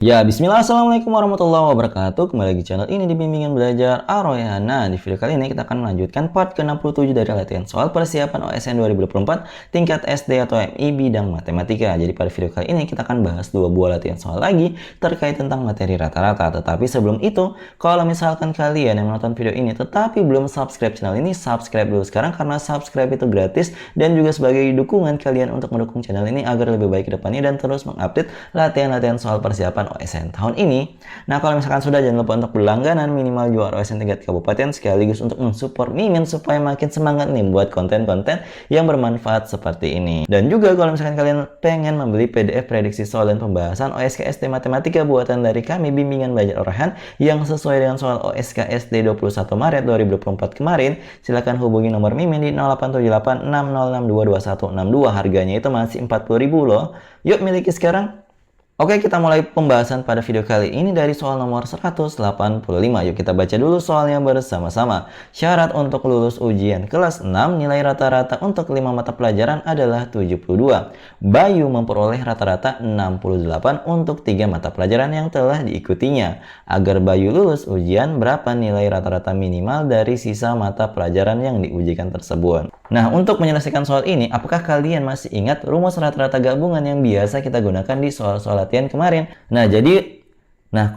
Ya, bismillah, assalamualaikum warahmatullahi wabarakatuh. Kembali lagi di channel ini di Bimbingan Belajar Ar-Royhan. Nah, di video kali ini kita akan melanjutkan part ke-67 dari latihan soal persiapan OSN 2024 tingkat SD atau MI bidang matematika. Jadi pada video kali ini kita akan bahas dua buah latihan soal lagi terkait tentang materi rata-rata. Tetapi sebelum itu, kalau misalkan kalian yang menonton video ini tetapi belum subscribe channel ini, subscribe dulu sekarang karena subscribe itu gratis dan juga sebagai dukungan kalian untuk mendukung channel ini agar lebih baik ke depannya dan terus mengupdate latihan-latihan soal persiapan OSN tahun ini. Nah, kalau misalkan sudah, jangan lupa untuk berlangganan minimal juara OSN tingkat kabupaten sekaligus untuk mensupport Mimin supaya makin semangat nih buat konten-konten yang bermanfaat seperti ini. Dan juga kalau misalkan kalian pengen membeli PDF prediksi soal dan pembahasan OSKSD Matematika buatan dari kami Bimbingan Belajar Ar-Royhan yang sesuai dengan soal OSKSD 21 Maret 2024 kemarin, silahkan hubungi nomor Mimin di 087860622162. Harganya itu masih 40.000 loh. Yuk miliki sekarang. Oke, kita mulai pembahasan pada video kali ini dari soal nomor 185. Yuk kita baca dulu soalnya bersama-sama. Syarat untuk lulus ujian kelas 6, nilai rata-rata untuk 5 mata pelajaran adalah 72. Bayu memperoleh rata-rata 68 untuk 3 mata pelajaran yang telah diikutinya. Agar Bayu lulus ujian, berapa nilai rata-rata minimal dari sisa mata pelajaran yang diujikan tersebut? Nah, untuk menyelesaikan soal ini, apakah kalian masih ingat rumus rata-rata gabungan yang biasa kita gunakan di soal-soal latihan kemarin? Nah,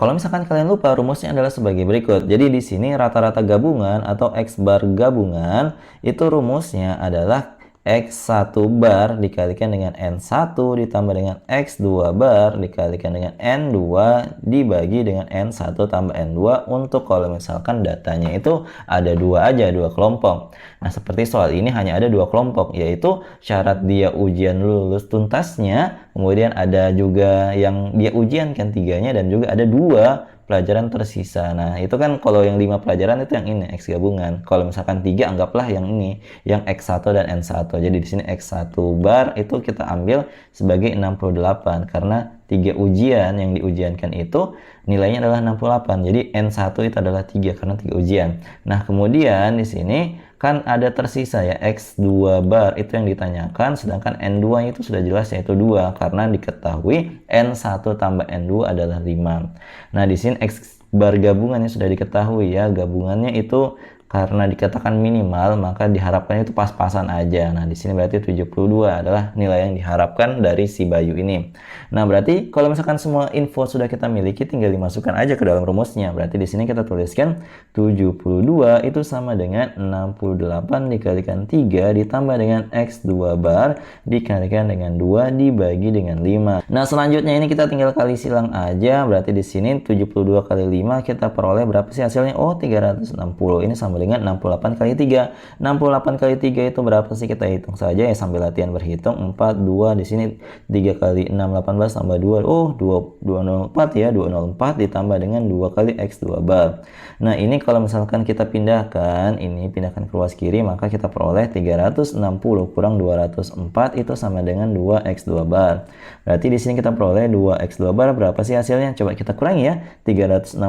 kalau misalkan kalian lupa, rumusnya adalah sebagai berikut. Jadi di sini rata-rata gabungan atau X bar gabungan itu rumusnya adalah X1 bar dikalikan dengan N1 ditambah dengan X2 bar dikalikan dengan N2 dibagi dengan N1 tambah N2 untuk kalau misalkan datanya itu ada dua aja, dua kelompok. Nah, seperti soal ini hanya ada dua kelompok, yaitu syarat dia ujian lulus tuntasnya, kemudian ada juga yang dia ujian kan tiganya, dan juga ada dua pelajaran tersisa. Nah, itu kan kalau yang 5 pelajaran itu yang ini X gabungan. Kalau misalkan 3 anggaplah yang ini, yang X1 dan N1. Jadi di sini X1 bar itu kita ambil sebagai 68 karena 3 ujian yang diujiankan itu nilainya adalah 68. Jadi N1 itu adalah 3 karena 3 ujian. Nah, kemudian di sini kan ada tersisa ya X2 bar itu yang ditanyakan, sedangkan N2 itu sudah jelas yaitu 2 karena diketahui N1 tambah N2 adalah 5. Nah, di sini X bar gabungannya sudah diketahui ya, gabungannya itu karena dikatakan minimal maka diharapkan itu pas-pasan aja. Nah, di sini berarti 72 adalah nilai yang diharapkan dari si Bayu ini. Nah, berarti kalau misalkan semua info sudah kita miliki tinggal dimasukkan aja ke dalam rumusnya. Berarti di sini kita tuliskan 72 itu sama dengan 68 dikalikan 3 ditambah dengan X2 bar dikalikan dengan 2 dibagi dengan 5. Nah, selanjutnya ini kita tinggal kali silang aja. Berarti di sini 72 kali 5 kita peroleh berapa sih hasilnya? Oh, 360. Ini sama dengan 68 kali 3. 68 kali 3 itu berapa sih? Kita hitung saja ya sambil latihan berhitung. 4, 2, di sini 3 kali 6, 18 tambah 2. Oh, 204 ya. 204 ditambah dengan 2 kali X2 bar. Nah, ini kalau misalkan kita pindahkan, ini pindahkan ke ruas kiri, maka kita peroleh 360 kurang 204 itu sama dengan 2X2 bar. Berarti di sini kita peroleh 2X2 bar berapa sih hasilnya? Coba kita kurangi ya. 360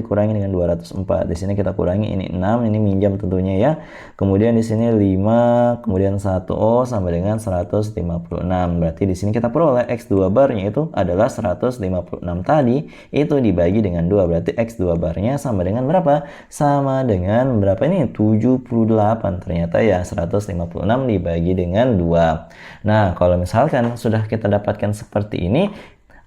dikurangi dengan 204. Di sini kita kurangi ini 6, ini minjam tentunya ya. Kemudian di sini 5, kemudian 1 O sama dengan 156. Berarti di sini kita peroleh X2 barnya itu adalah 156 tadi, itu dibagi dengan 2. Berarti X2 barnya sama dengan berapa? Sama dengan berapa ini? 78 ternyata ya, 156 dibagi dengan 2. Nah, kalau misalkan sudah kita dapatkan seperti ini,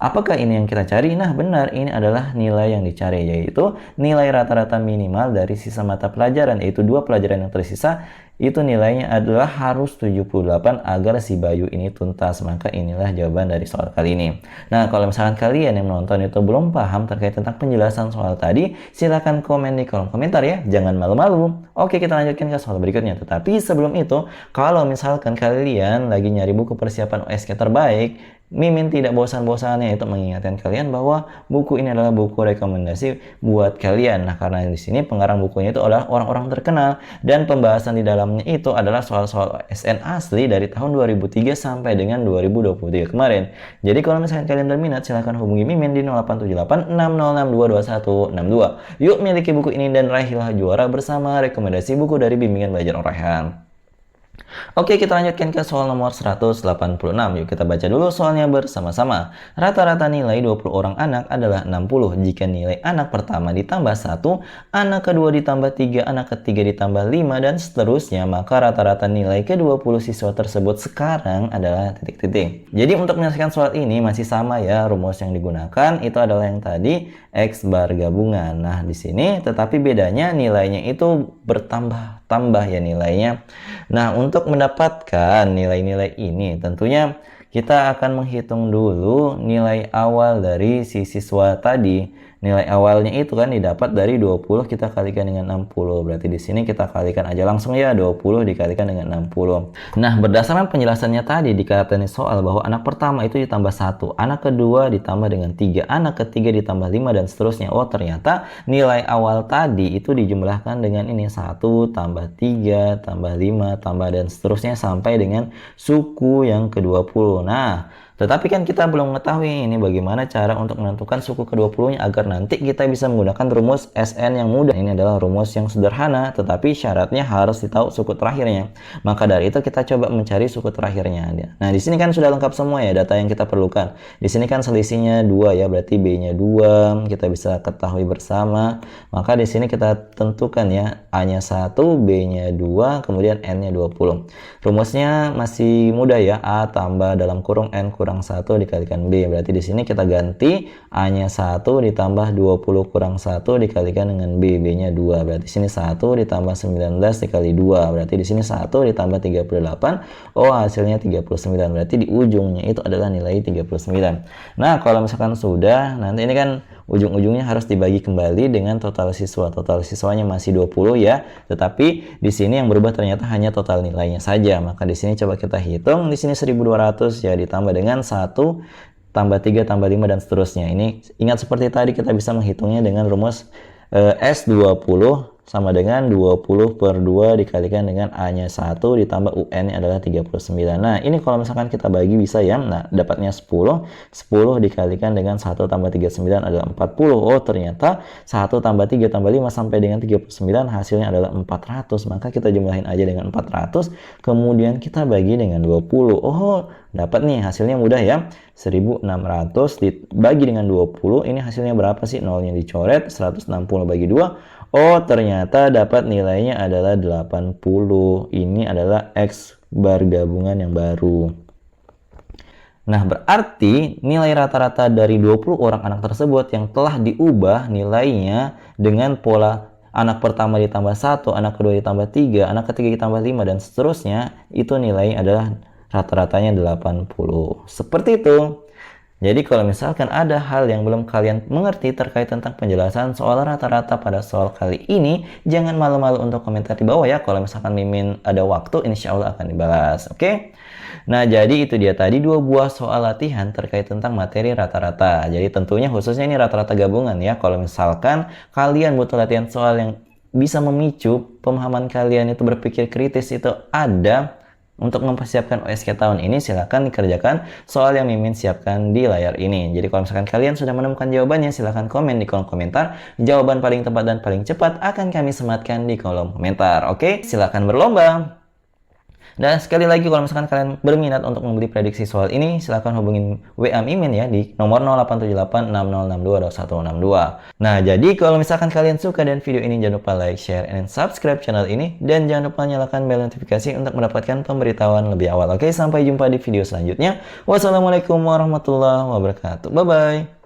apakah ini yang kita cari? Nah, benar, ini adalah nilai yang dicari, yaitu nilai rata-rata minimal dari sisa mata pelajaran, yaitu 2 pelajaran yang tersisa, itu nilainya adalah harus 78 agar si Bayu ini tuntas. Maka inilah jawaban dari soal kali ini. Nah, kalau misalkan kalian yang menonton itu belum paham terkait tentang penjelasan soal tadi, silahkan komen di kolom komentar ya, jangan malu-malu. Oke, kita lanjutkan ke soal berikutnya. Tetapi sebelum itu, kalau misalkan kalian lagi nyari buku persiapan OSK terbaik, Mimin tidak bosan-bosannya itu mengingatkan kalian bahwa buku ini adalah buku rekomendasi buat kalian. Nah, karena di sini pengarang bukunya itu adalah orang-orang terkenal dan pembahasan di dalamnya itu adalah soal-soal OSN asli dari tahun 2003 sampai dengan 2023 kemarin. Jadi kalau misalkan kalian berminat, silahkan hubungi Mimin di 087860622162. Yuk miliki buku ini dan raihlah juara bersama rekomendasi buku dari Bimbingan Belajar Ar-Royhan. Oke, kita lanjutkan ke soal nomor 186. Yuk kita baca dulu soalnya bersama-sama. Rata-rata nilai 20 orang anak adalah 60. Jika nilai anak pertama ditambah 1, anak kedua ditambah 3, anak ketiga ditambah 5, dan seterusnya, maka rata-rata nilai ke-20 siswa tersebut sekarang adalah titik-titik. Jadi untuk menyelesaikan soal ini masih sama ya, rumus yang digunakan itu adalah yang tadi X bar gabungan. Nah, di sini tetapi bedanya nilainya itu bertambah-tambah ya nilainya. Nah, untuk mendapatkan nilai-nilai ini, tentunya kita akan menghitung dulu nilai awal dari si siswa tadi. Nilai awalnya itu kan didapat dari 20 kita kalikan dengan 60. Berarti di sini kita kalikan aja langsung ya, 20 dikalikan dengan 60. Nah, berdasarkan penjelasannya tadi dikatakan soal bahwa anak pertama itu ditambah 1, anak kedua ditambah dengan 3, anak ketiga ditambah 5, dan seterusnya. Oh, ternyata nilai awal tadi itu dijumlahkan dengan ini 1 tambah 3 tambah 5 tambah dan seterusnya sampai dengan suku yang ke-20. Nah, tetapi kan kita belum mengetahui ini bagaimana cara untuk menentukan suku ke-20-nya agar nanti kita bisa menggunakan rumus SN yang mudah. Ini adalah rumus yang sederhana, tetapi syaratnya harus ditahu suku terakhirnya. Maka dari itu kita coba mencari suku terakhirnya. Nah, di sini kan sudah lengkap semua ya data yang kita perlukan. Di sini kan selisihnya 2 ya, berarti B-nya 2, kita bisa ketahui bersama. Maka di sini kita tentukan ya, A-nya 1, B-nya 2, kemudian N-nya 20. Rumusnya masih mudah ya, A tambah dalam kurung N kurang 1 dikalikan B. Berarti di sini kita ganti A-nya 1 ditambah 20 kurang 1 dikalikan dengan B. B-nya 2. Berarti di sini 1 ditambah 19 dikali 2. Berarti di sini 1 ditambah 38. Oh, hasilnya 39. Berarti di ujungnya itu adalah nilai 39. Nah, kalau misalkan sudah, nanti ini kan ujung-ujungnya harus dibagi kembali dengan total siswa. Total siswanya masih 20 ya. Tetapi di sini yang berubah ternyata hanya total nilainya saja. Maka di sini coba kita hitung. Di sini 1200 ya ditambah dengan 1 tambah 3 tambah 5 dan seterusnya. Ini ingat seperti tadi kita bisa menghitungnya dengan rumus S20 sama dengan 20 per 2 dikalikan dengan A-nya 1 ditambah UN-nya adalah 39. Nah, ini kalau misalkan kita bagi bisa ya. Nah, dapatnya 10. 10 dikalikan dengan 1 tambah 39 adalah 40. Oh, ternyata 1 tambah 3 tambah 5 sampai dengan 39 hasilnya adalah 400. Maka kita jumlahin aja dengan 400. Kemudian kita bagi dengan 20. Oh, dapat nih hasilnya mudah ya. 1600 dibagi dengan 20. Ini hasilnya berapa sih? Nolnya dicoret. 160 bagi 2. Oh, ternyata dapat nilainya adalah 80. Ini adalah X bar gabungan yang baru. Nah, berarti nilai rata-rata dari 20 orang anak tersebut yang telah diubah nilainya dengan pola anak pertama ditambah 1, anak kedua ditambah 3, anak ketiga ditambah 5, dan seterusnya, itu nilai adalah rata-ratanya 80. Seperti itu. Jadi kalau misalkan ada hal yang belum kalian mengerti terkait tentang penjelasan soal rata-rata pada soal kali ini, jangan malu-malu untuk komentar di bawah ya. Kalau misalkan Mimin ada waktu, insya Allah akan dibalas. Oke? Nah, jadi itu dia tadi 2 buah soal latihan terkait tentang materi rata-rata. Jadi tentunya khususnya ini rata-rata gabungan ya. Kalau misalkan kalian butuh latihan soal yang bisa memicu pemahaman kalian itu berpikir kritis itu ada. Untuk mempersiapkan OSK tahun ini, silahkan dikerjakan soal yang Mimin siapkan di layar ini. Jadi kalau misalkan kalian sudah menemukan jawabannya, silahkan komen di kolom komentar. Jawaban paling tepat dan paling cepat akan kami sematkan di kolom komentar. Oke, silahkan berlomba. Dan sekali lagi kalau misalkan kalian berminat untuk membeli prediksi soal ini, silahkan hubungin WA Mimin ya di nomor 087860622162. Nah, jadi kalau misalkan kalian suka dengan video ini, jangan lupa like, share, and subscribe channel ini. Dan jangan lupa nyalakan bel notifikasi untuk mendapatkan pemberitahuan lebih awal. Oke, sampai jumpa di video selanjutnya. Wassalamualaikum warahmatullahi wabarakatuh. Bye-bye.